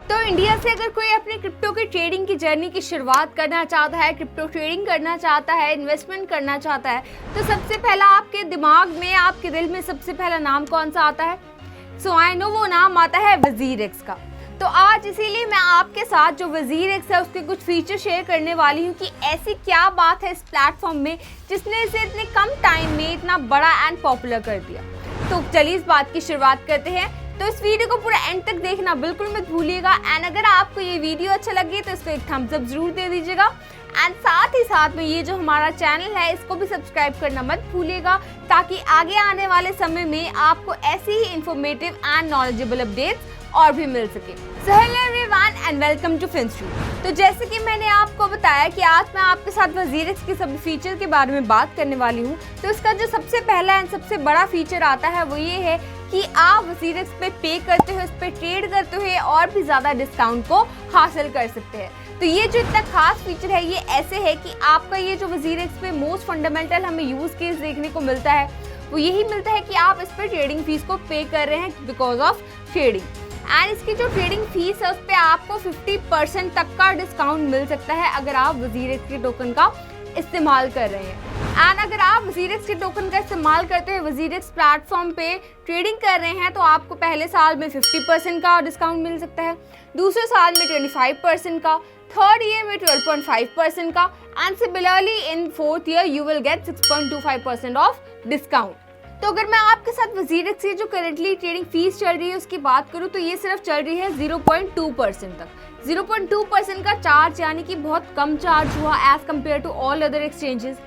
तो इंडिया से अगर कोई अपनी क्रिप्टो की ट्रेडिंग की जर्नी की शुरुआत करना चाहता है, क्रिप्टो ट्रेडिंग करना चाहता है, इन्वेस्टमेंट करना चाहता है, तो सबसे पहला आपके दिमाग में, आपके दिल में सबसे पहला नाम कौन सा आता है? सो आई नो, वो नाम आता है WazirX का। तो आज इसीलिए मैं आपके साथ जो WazirX है उसके कुछ फीचर शेयर करने वाली हूँ कि ऐसी क्या बात है इस प्लेटफॉर्म में जिसने इसे इतने कम टाइम में इतना बड़ा एंड पॉपुलर कर दिया। तो चलिए इस बात की शुरुआत करते हैं। तो इस वीडियो को पूरा एंड तक देखना बिल्कुल मत भूलिएगा एंड अगर आपको ये वीडियो अच्छा लगे तो इसको एक थम्स अप जरूर दे दीजिएगा एंड साथ ही साथ में ये जो हमारा चैनल है इसको भी सब्सक्राइब करना मत भूलिएगा ताकि आगे आने वाले समय में आपको ऐसी ही इंफॉर्मेटिव एंड नॉलेजेबल अपडेट्स और भी मिल सके। So hello everyone and welcome to FinStreet। तो जैसे कि मैंने आपको बताया कि आज मैं आपके साथ WazirX के सभी फीचर के बारे में बात करने वाली हूँ। तो इसका जो सबसे पहला एंड सबसे बड़ा फीचर आता है वो ये है कि आप WazirX पे करते हो, इस पे ट्रेड करते हुए और भी ज़्यादा डिस्काउंट को हासिल कर सकते हैं। तो ये जो इतना खास फीचर है ये ऐसे है कि आपका ये जो WazirX पे मोस्ट फंडामेंटल हमें यूज़ केस देखने को मिलता है वो यही मिलता है कि आप इस पर ट्रेडिंग फीस को पे कर रहे हैं बिकॉज ऑफ ट्रेडिंग एंड इसकी जो ट्रेडिंग फीस है उस पर आपको 50% तक का डिस्काउंट मिल सकता है अगर आप WazirX के टोकन का इस्तेमाल कर रहे हैं। एंड अगर आप WazirX के टोकन का इस्तेमाल करते हुए WazirX प्लेटफॉर्म पे ट्रेडिंग कर रहे हैं तो आपको पहले साल में 50% का डिस्काउंट मिल सकता है, दूसरे साल में 25% का, थर्ड ईयर में 12.5% का and similarly in fourth year you will get 6.25% of discount. तो अगर मैं आपके साथ WazirX की जो करंटली ट्रेडिंग फीस चल रही है उसकी बात करूं तो ये सिर्फ चल रही है 0.2% तक। 0.2% का चार्ज यानी कि बहुत कम चार्ज हुआ as compare to all other exchanges.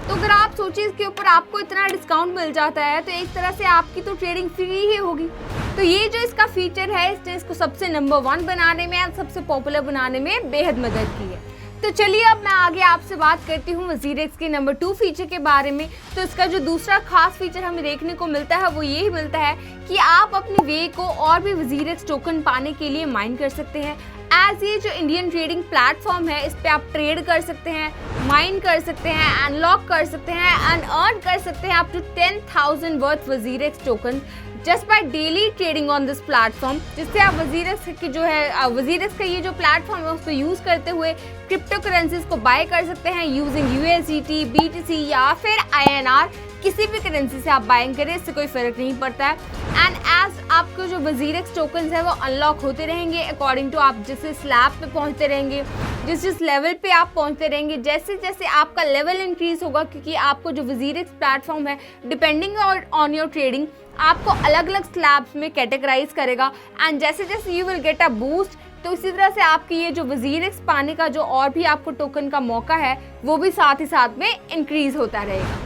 तो अगर आप सोचिए इसके ऊपर आपको इतना डिस्काउंट मिल जाता है तो एक तरह से आपकी तो ट्रेडिंग फ्री ही होगी। तो ये जो इसका फीचर है इसने इसको सबसे नंबर 1 बनाने में एंड सबसे पॉपुलर बनाने में बेहद मदद की है। तो चलिए अब मैं आगे आपसे बात करती हूँ WazirX के नंबर 2 फीचर के बारे में। तो इसका जो दूसरा खास फीचर हमें देखने को मिलता है वो यही मिलता है कि आप अपनी वे को और भी WazirX टोकन पाने के लिए माइन कर सकते हैं। एज ये जो इंडियन ट्रेडिंग प्लेटफॉर्म है इस पे आप ट्रेड कर सकते हैं, माइन कर सकते हैं, अनलॉक कर सकते हैं एंड अर्न कर सकते हैं up to 10,000 worth WazirX token just by daily trading on this platform. जिससे आप WazirX की जो है WazirX का ये जो प्लेटफॉर्म है उसको यूज़ करते हुए क्रिप्टो करेंसीज को बाय कर सकते हैं यूजिंग USDT, BTC या फिर INR। किसी भी करेंसी से आप बाइंग करें इससे कोई फ़र्क नहीं पड़ता है एंड एज आपको जो WazirX टोकन्स है वो अनलॉक होते रहेंगे अकॉर्डिंग टू आप जिस स्लैब पे पहुंचते रहेंगे, जिस लेवल पे आप पहुंचते रहेंगे, जैसे जैसे आपका लेवल इंक्रीज होगा क्योंकि आपको जो WazirX प्लेटफॉर्म है डिपेंडिंग ऑन योर ट्रेडिंग आपको अलग अलग स्लैब्स में कैटेगराइज करेगा एंड जैसे जैसे you will get a boost तो इसी तरह से आपकी ये जो WazirX पाने का जो और भी आपको टोकन का मौका है वो भी साथ ही साथ में इंक्रीज होता रहेगा।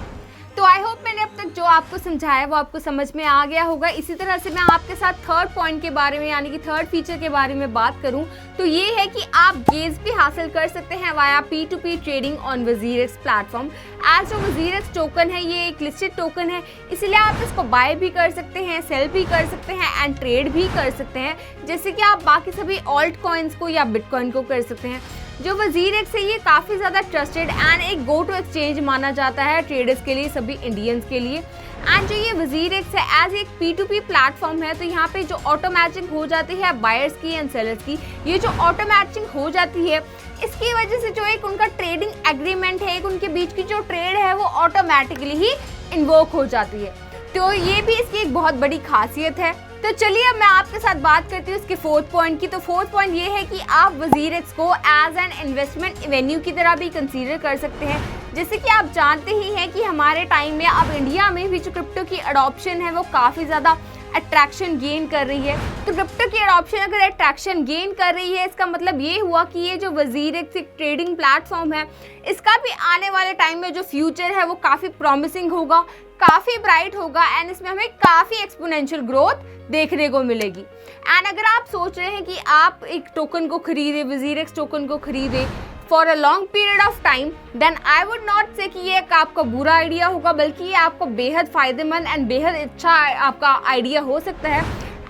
तो आई होप मैंने अब तक जो आपको समझाया वो आपको समझ में आ गया होगा। इसी तरह से मैं आपके साथ थर्ड पॉइंट के बारे में यानी कि थर्ड फीचर के बारे में बात करूं तो ये है कि आप गेन्स भी हासिल कर सकते हैं via P2P trading on WazirX platform. As जो WazirX टोकन है ये एक लिस्टेड टोकन है इसलिए आप इसको बाय भी कर सकते हैं, सेल भी कर सकते हैं एंड ट्रेड भी कर सकते हैं जैसे कि आप बाकी सभी ऑल्ट कॉइन्स को या बिटकॉइन को कर सकते हैं। जो WazirX है ये काफ़ी ज़्यादा ट्रस्टेड एंड एक गो टू एक्सचेंज माना जाता है ट्रेडर्स के लिए, सभी इंडियंस के लिए। एंड जो ये WazirX है एज एक P2P प्लेटफॉर्म है तो यहाँ पे जो ऑटो मैचिंग हो जाती है बायर्स की एंड सेलर्स की, ये जो ऑटो मैचिंग हो जाती है इसकी वजह से जो एक उनका ट्रेडिंग एग्रीमेंट है, एक उनके बीच की जो ट्रेड है वो ऑटोमेटिकली ही इन्वोक हो जाती है। तो ये भी इसकी एक बहुत बड़ी खासियत है। तो चलिए अब मैं आपके साथ बात करती हूँ इसके फोर्थ पॉइंट की। तो फोर्थ पॉइंट ये है कि आप WazirX को एज एन इन्वेस्टमेंट वेन्यू की तरह भी कंसीडर कर सकते हैं। जैसे कि आप जानते ही हैं कि हमारे टाइम में अब इंडिया में भी जो क्रिप्टो की अडॉप्शन है वो काफ़ी ज़्यादा अट्रैक्शन गेन कर रही है। तो क्रिप्टो की अडॉप्शन अगर अट्रैक्शन गेन कर रही है इसका मतलब ये हुआ कि ये जो WazirX एक ट्रेडिंग प्लेटफॉर्म है इसका भी आने वाले टाइम में जो फ्यूचर है वो काफ़ी प्रॉमिसिंग होगा, काफ़ी ब्राइट होगा एंड इसमें हमें काफ़ी एक्सपोनेंशियल ग्रोथ देखने को मिलेगी। एंड अगर आप सोच रहे हैं कि आप एक टोकन को खरीदें, WazirX टोकन को खरीदें for a long period of time, then I would not say कि ये आपका बुरा आइडिया होगा, बल्कि ये आपको बेहद फ़ायदेमंद एंड बेहद अच्छा आपका आइडिया हो सकता है।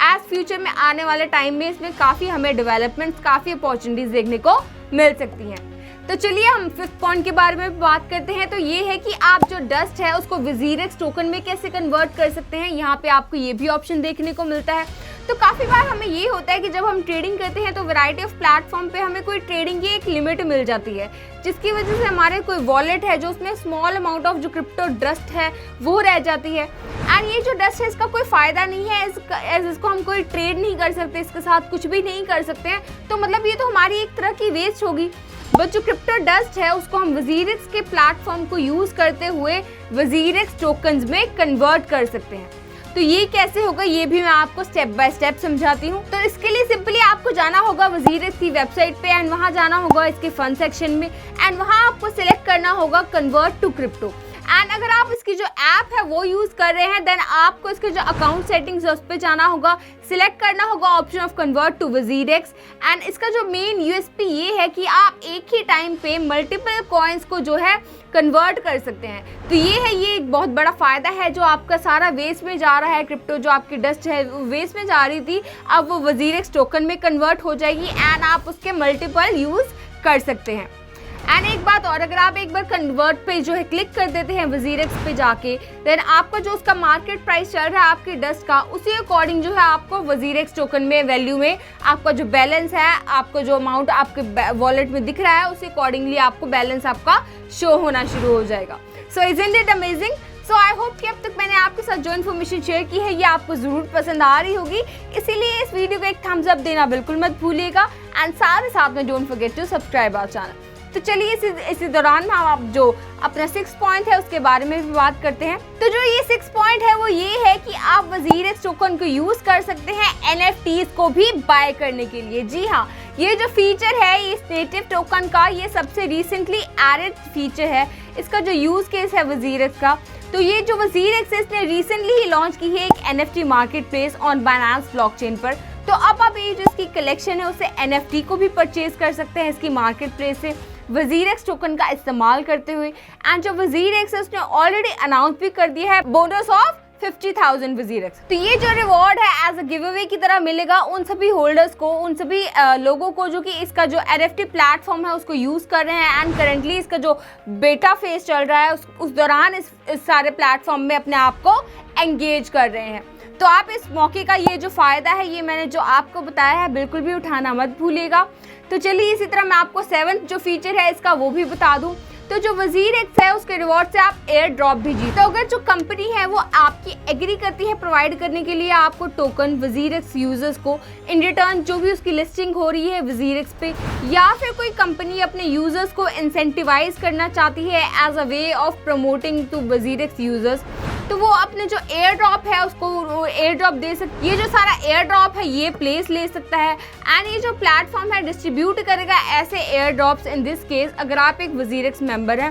एज फ्यूचर में आने वाले टाइम में इसमें काफ़ी हमें डेवलपमेंट्स, काफ़ी अपॉर्चुनिटीज़ देखने को मिल सकती हैं। तो चलिए हम फिफ्थ पॉइंट के बारे में बात करते हैं। तो ये है कि आप जो डस्ट है उसको WazirX टोकन में कैसे कन्वर्ट कर सकते हैं। यहाँ पे आपको ये भी ऑप्शन देखने को मिलता है। तो काफ़ी बार हमें ये होता है कि जब हम ट्रेडिंग करते हैं तो वैरायटी ऑफ प्लेटफॉर्म पे हमें कोई ट्रेडिंग की एक लिमिट मिल जाती है, जिसकी वजह से हमारे कोई वॉलेट है जो उसमें स्मॉल अमाउंट ऑफ जो क्रिप्टो डस्ट है वो रह जाती है। एंड ये जो डस्ट है इसका कोई फ़ायदा नहीं है, इसको हम कोई ट्रेड नहीं कर सकते, इसके साथ कुछ भी नहीं कर सकते हैं, तो मतलब ये तो हमारी एक तरह की वेस्ट होगी। बट जो क्रिप्टो डस्ट है उसको हम वजीरेक्स के प्लेटफॉर्म को यूज़ करते हुए वजीरेक्स टोकन्स में कन्वर्ट कर सकते हैं। तो ये कैसे होगा ये भी मैं आपको स्टेप बाय स्टेप समझाती हूँ। तो इसके लिए सिंपली आपको जाना होगा वजीरेक्स की वेबसाइट पे एंड वहाँ जाना होगा इसके फंड सेक्शन में एंड वहाँ आपको सिलेक्ट करना होगा कन्वर्ट टू क्रिप्टो। एंड अगर आप इसकी जो ऐप है वो यूज़ कर रहे हैं देन आपको इसके जो अकाउंट सेटिंग्स है उस पर जाना होगा, सिलेक्ट करना होगा option of convert to WazirX. And इसका जो मेन यूएसपी ये है कि आप एक ही टाइम पे मल्टीपल कॉइन्स को जो है कन्वर्ट कर सकते हैं। तो ये एक बहुत बड़ा फ़ायदा है। जो आपका सारा वेस्ट में जा रहा है क्रिप्टो, जो आपकी डस्ट है वो वेस्ट में जा रही थी, अब वो वजीरेक्स टोकन में कन्वर्ट हो जाएगी एंड आप उसके मल्टीपल यूज़ कर सकते हैं। एंड एक बात और, अगर आप एक बार कन्वर्ट पे जो है क्लिक कर देते हैं वजीरेक्स पे जाके, देन आपका जो उसका मार्केट प्राइस चल रहा है आपकी डस्ट का, उसी अकॉर्डिंग जो है आपको वजीरेक्स टोकन में वैल्यू में आपका जो बैलेंस है, आपको जो अमाउंट आपके वॉलेट में दिख रहा है उसी अकॉर्डिंगली आपको बैलेंस आपका शो होना शुरू हो जाएगा। सो isn't it amazing? So I hope कि अब तक मैंने आपके साथ जो इन्फॉर्मेशन शेयर की है ये आपको ज़रूर पसंद आ रही होगी, इसीलिए इस वीडियो को एक थम्स अप देना बिल्कुल मत भूलिएगा एंड साथ में don't forget to subscribe our channel. तो चलिए इसी दौरान हम आप जो अपना 6 पॉइंट है उसके बारे में भी बात करते हैं। तो जो ये 6 पॉइंट है वो ये है कि आप वजीरेक्स टोकन को यूज़ कर सकते हैं NFTs को भी बाय करने के लिए। जी हाँ, ये जो फीचर है इस नेटिव टोकन का ये सबसे रिसेंटली एडेड फीचर है। इसका जो यूज़ केस है वजीरेक्स का, तो ये जो वजीरेक्स है इसने रिसेंटली ही लॉन्च की है एक NFT market place on Binance blockchain पर। तो अब आप ये जो इसकी कलेक्शन है उसे NFT को भी परचेज कर सकते हैं इसकी मार्केट प्लेस से वजीरेक्स टोकन का इस्तेमाल करते हुए। एंड जो वजीरेक्स है उसने ऑलरेडी अनाउंस भी कर दिया है बोनस ऑफ 50,000 वजीरेक्स। तो ये जो रिवॉर्ड है एज अ गिव अवे की तरह मिलेगा उन सभी होल्डर्स को, उन सभी लोगों को जो कि इसका जो NFT प्लेटफॉर्म है उसको यूज़ कर रहे हैं एंड करेंटली इसका जो बेटा फेज चल रहा है उस दौरान इस सारे प्लेटफॉर्म में अपने आप को एंगेज कर रहे हैं। तो आप इस मौके का ये जो फ़ायदा है ये मैंने जो आपको बताया है बिल्कुल भी उठाना मत भूलिएगा। तो चलिए इसी तरह मैं आपको 7th जो फीचर है इसका वो भी बता दूं। तो जो वजीरेक्स है उसके रिवॉर्ड से आप एयर ड्रॉप भी जीते। तो अगर जो कंपनी है वो आपकी एग्री करती है प्रोवाइड करने के लिए आपको टोकन वजीरेक्स यूजर्स को, इन रिटर्न जो भी उसकी लिस्टिंग हो रही है वजीरेक्स पे, या फिर कोई कंपनी अपने यूजर्स को इंसेंटिवाइज करना चाहती है as a way of promoting to WazirX users, तो वो अपने जो एयर ड्रॉप है उसको एयर ड्रॉप दे सकती है। ये जो सारा एयर ड्रॉप है ये प्लेस ले सकता है एंड ये जो प्लेटफॉर्म है डिस्ट्रीब्यूट करेगा ऐसे air drops in this case अगर आप एक वजीरेक्स मेंबर हैं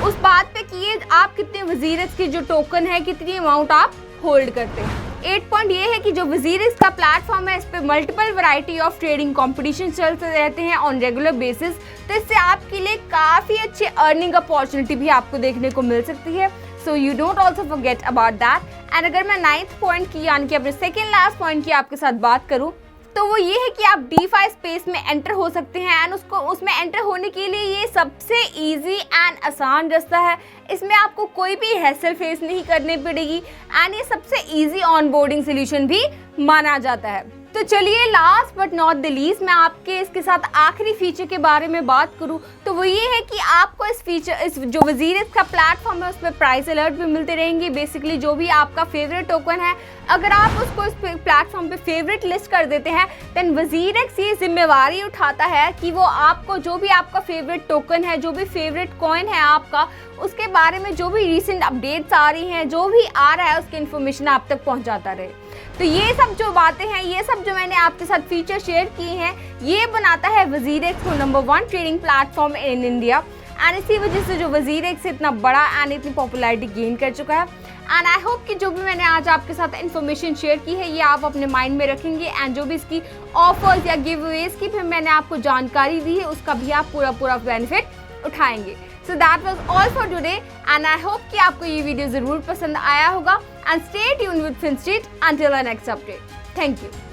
उस बात पे कि ये आप कितने वजीरेक्स की जो टोकन है कितनी अमाउंट आप होल्ड करते हैं। 8 पॉइंट ये है कि जो वजीरेक्स का प्लेटफॉर्म है इस पे multiple variety of trading competition चलते रहते हैं ऑन रेगुलर बेसिस, तो इससे आपके लिए काफ़ी अच्छी अर्निंग अपॉर्चुनिटी भी आपको देखने को मिल सकती है। So you don't also forget about that. And अगर मैं 9th पॉइंट की यानी कि अपने सेकेंड लास्ट पॉइंट की आपके साथ बात करूँ तो वो ये है कि आप DeFi स्पेस में एंटर हो सकते हैं एंड उसमें एंटर होने के लिए ये सबसे इजी एंड आसान रास्ता है। इसमें आपको कोई भी हैसल फेस नहीं करनी पड़ेगी एंड ये सबसे इजी ऑनबोर्डिंग सोल्यूशन भी माना जाता है। तो चलिए last but not the least मैं आपके इसके साथ आखिरी फीचर के बारे में बात करूं तो वो ये है कि आपको इस जो वजीरेक्स का प्लेटफॉर्म है उस पर प्राइस अलर्ट भी मिलते रहेंगे। बेसिकली जो भी आपका फेवरेट टोकन है अगर आप उसको इस प्लेटफॉर्म पे फेवरेट लिस्ट कर देते हैं देन वजीरेक्स ये जिम्मेवारी उठाता है कि वो आपको जो भी आपका फेवरेट टोकन है, जो भी फेवरेट कॉइन है आपका, उसके बारे में जो भी रिसेंट अपडेट्स आ रही हैं, जो भी आ रहा है उसकी इन्फॉर्मेशन आप तक पहुंचाता रहे। तो ये सब जो बातें हैं, ये सब जो मैंने आपके साथ फीचर शेयर किए हैं, ये बनाता है वजीरेक्स को number 1 trading platform in India. And इसी वजह से जो वजीरेक्स इतना बड़ा एंड इतनी पॉपुलैरिटी गेन कर चुका है। एंड आई होप कि जो भी मैंने आज आपके साथ इन्फॉर्मेशन शेयर की है ये आप अपने माइंड में रखेंगे एंड जो भी इसकी ऑफर्स या गिव अवेज की भी मैंने आपको जानकारी दी है उसका भी आप पूरा बेनिफिट उठाएंगे। So that was all for today and I hope कि आपको ये वीडियो ज़रूर पसंद आया होगा and stay tuned with FinStreet until our next update. Thank you.